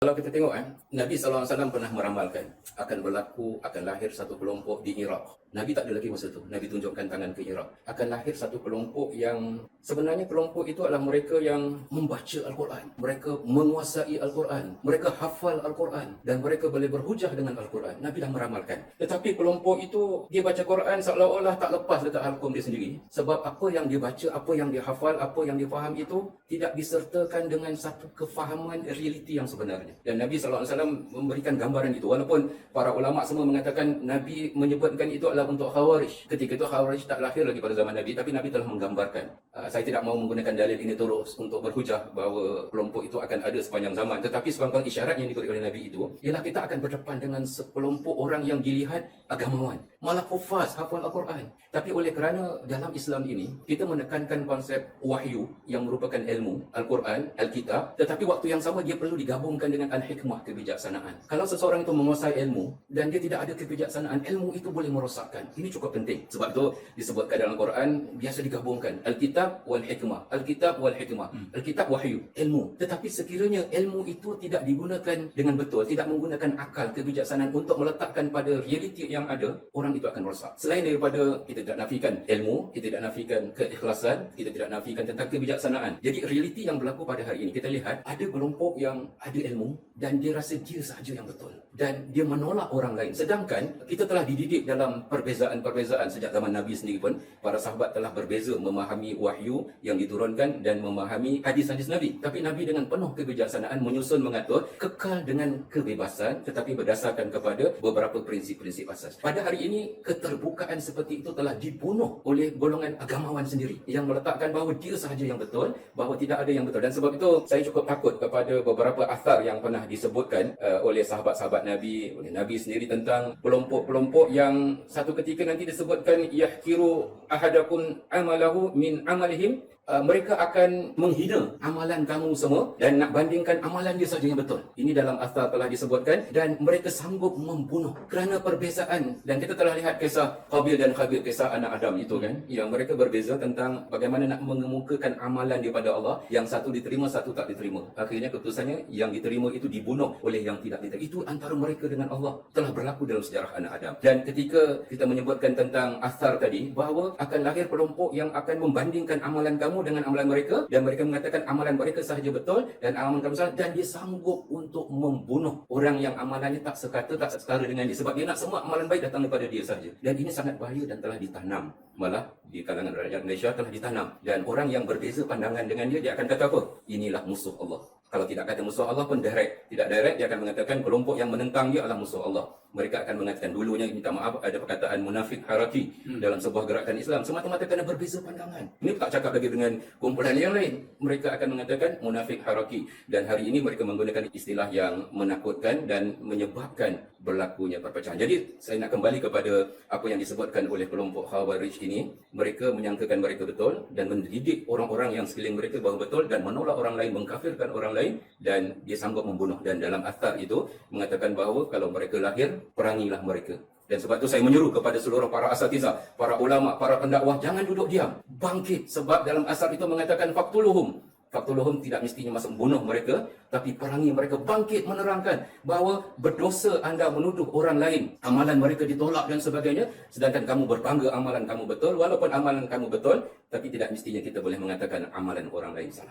Kalau kita tengok Nabi SAW pernah meramalkan akan berlaku, akan lahir satu kelompok di Iraq. Nabi tak ada lagi masa itu. Nabi tunjukkan tangan ke Iraq. Akan lahir satu kelompok yang sebenarnya kelompok itu adalah mereka yang membaca Al-Quran. Mereka menguasai Al-Quran. Mereka hafal Al-Quran. Dan mereka boleh berhujah dengan Al-Quran. Nabi dah meramalkan. Tetapi kelompok itu, dia baca Quran seolah-olah tak lepas dekat hukum dia sendiri. Sebab apa yang dia baca, apa yang dia hafal, apa yang dia faham itu tidak disertakan dengan satu kefahaman realiti yang sebenarnya. Dan Nabi SAW memberikan gambaran itu. Walaupun para ulama semua mengatakan Nabi menyebutkan itu adalah untuk Khawarij. Ketika itu Khawarij tak lahir lagi pada zaman Nabi, tapi Nabi telah menggambarkan. Saya tidak mau menggunakan dalil ini terus untuk berhujah bahawa kelompok itu akan ada sepanjang zaman. Tetapi sepanjang isyarat yang diberi oleh Nabi itu, ialah kita akan berdepan dengan sekelompok orang yang dilihat agamawan. Malah hufaz, hafal Al-Quran. Tapi oleh kerana dalam Islam ini, kita menekankan konsep wahyu yang merupakan ilmu, Al-Quran, Al-Kitab. Tetapi waktu yang sama dia perlu digabungkan dengan Al-Hikmah, kebijaksanaan. Kalau seseorang itu menguasai ilmu dan dia tidak ada kebijaksanaan, ilmu itu boleh merosakkan. Ini cukup penting. Sebab itu disebutkan dalam Al-Quran, biasa digabungkan Al-Kitab wal-Hikmah. Al-Kitab wal-Hikmah. Al-Kitab wahyu, ilmu. Tetapi sekiranya ilmu itu tidak digunakan dengan betul, tidak menggunakan akal, kebijaksanaan untuk meletakkan pada realiti yang ada, orang itu akan rosak. Selain daripada kita tidak nafikan ilmu, kita tidak nafikan keikhlasan, kita tidak nafikan tentang kebijaksanaan. Jadi realiti yang berlaku pada hari ini, kita lihat ada kelompok yang ada ilmu dan dia rasa dia sahaja yang betul. Dan dia menolak orang lain. Sedangkan kita telah dididik dalam perbezaan-perbezaan sejak zaman Nabi sendiri pun. Para sahabat telah berbeza memahami wahyu yang diturunkan dan memahami hadis-hadis Nabi. Tapi Nabi dengan penuh kebijaksanaan menyusun mengatur kekal dengan kebebasan tetapi berdasarkan kepada beberapa prinsip-prinsip asas. Pada hari ini keterbukaan seperti itu telah dibunuh oleh golongan agamawan sendiri yang meletakkan bahawa dia sahaja yang betul, bahawa tidak ada yang betul. Dan sebab itu saya cukup takut kepada beberapa athar yang pernah disebutkan oleh sahabat-sahabat Nabi, oleh Nabi sendiri tentang kelompok-kelompok yang satu ketika nanti disebutkan yahkiru ahadakum amalahu min amalihim. Mereka akan menghina amalan kamu semua dan nak bandingkan amalan dia saja yang betul. Ini dalam athar telah disebutkan dan mereka sanggup membunuh kerana perbezaan. Dan kita telah lihat kisah Qabil dan Khabil, kisah anak Adam itu kan, yang mereka berbeza tentang bagaimana nak mengemukakan amalan daripada Allah. Yang satu diterima, satu tak diterima. Akhirnya keputusannya yang diterima itu dibunuh oleh yang tidak diterima. Itu antara mereka dengan Allah telah berlaku dalam sejarah anak Adam. Dan ketika kita menyebutkan tentang athar tadi, bahawa akan lahir kelompok yang akan membandingkan amalan kamu dengan amalan mereka, dan mereka mengatakan amalan mereka sahaja betul dan amalan kamu salah, dan dia sanggup untuk membunuh orang yang amalannya tak sekata, tak setara dengan dia, sebab dia nak semua amalan baik datang daripada dia sahaja. Dan ini sangat bahaya dan telah ditanam, malah di kalangan rakyat Malaysia telah ditanam. Dan orang yang berbeza pandangan dengan dia, dia akan kata apa? Inilah musuh Allah. Kalau tidak kata musuh Allah pun direct. Tidak direct, dia akan mengatakan kelompok yang menentang dia adalah musuh Allah. Mereka akan mengatakan, dulunya minta maaf, ada perkataan munafik haraki dalam sebuah gerakan Islam, semata-mata kerana berbeza pandangan. Ini tak cakap lagi dengan kumpulan yang lain. Mereka akan mengatakan munafik haraki. Dan hari ini mereka menggunakan istilah yang menakutkan dan menyebabkan berlakunya perpecahan. Jadi saya nak kembali kepada apa yang disebutkan oleh kelompok Khawarij ini. Mereka menyangkakan mereka betul dan mendidik orang-orang yang sekeliling mereka bahawa betul dan menolak orang lain, mengkafirkan orang lain, dan dia sanggup membunuh. Dan dalam athar itu mengatakan bahawa kalau mereka lahir, perangilah mereka. Dan sebab itu saya menyeru kepada seluruh para asatizah, para ulama, para pendakwah, jangan duduk diam, bangkit. Sebab dalam asar itu mengatakan faktuluhum. Faktuluhum tidak mestinya masuk bunuh mereka, tapi perangi mereka, bangkit menerangkan bahawa berdosa anda menuduh orang lain, amalan mereka ditolak dan sebagainya, sedangkan kamu berbangga amalan kamu betul. Walaupun amalan kamu betul, tapi tidak mestinya kita boleh mengatakan amalan orang lain salah.